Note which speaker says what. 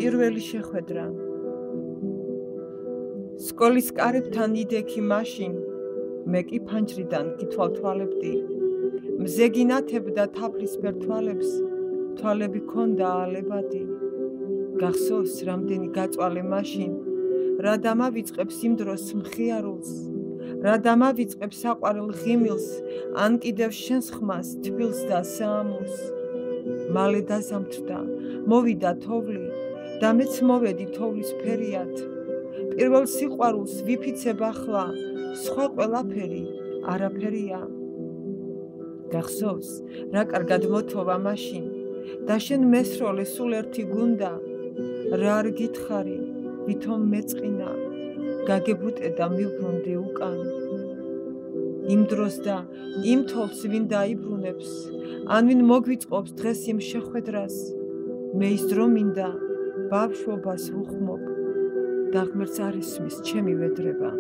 Speaker 1: პირველი შეხვედრა. სკოლის კარებთან იდექი მაშინ, მე კი ფანჯრიდან გითვალთვალებდი. მზე გინათებდა თაფლისფერ თვალებს, თვალები ქონდა ალებადი. გახსოვს რამდენი გაწვალე მაშინ, რა დამავიწყებს იმ დროს მხიარულს, რა დამავიწყებს საყვარელ ღიმილს, ან კიდევ შენს ხმას, თბილს და საამურს. მალე დაზამთრდა, მოვიდა თოვლი და მეც მოვედი თოვლის ფერიად. პირველ სიყვარულს ვიფიცებ ახლა, სხვა ყველაფერი არაფერია. გახსოვს, რა კარგად მოთოვა მაშინ და შენ მესროლე სულ ერთი გუნდა. რა არ გითხარი, ვითომ მეწყინა, გაგებუტე და მივბრუნდი უკან. იმ დროს და იმ თოვლს ვინ დაიბრუნებს, ან ვინ მოგვიწყობს დღეს იმ შეხვედრას, მე ის დრო მინდა ბავშვობას ვუხმობ და ღმერთს არ ისმის ჩემი ვედრება.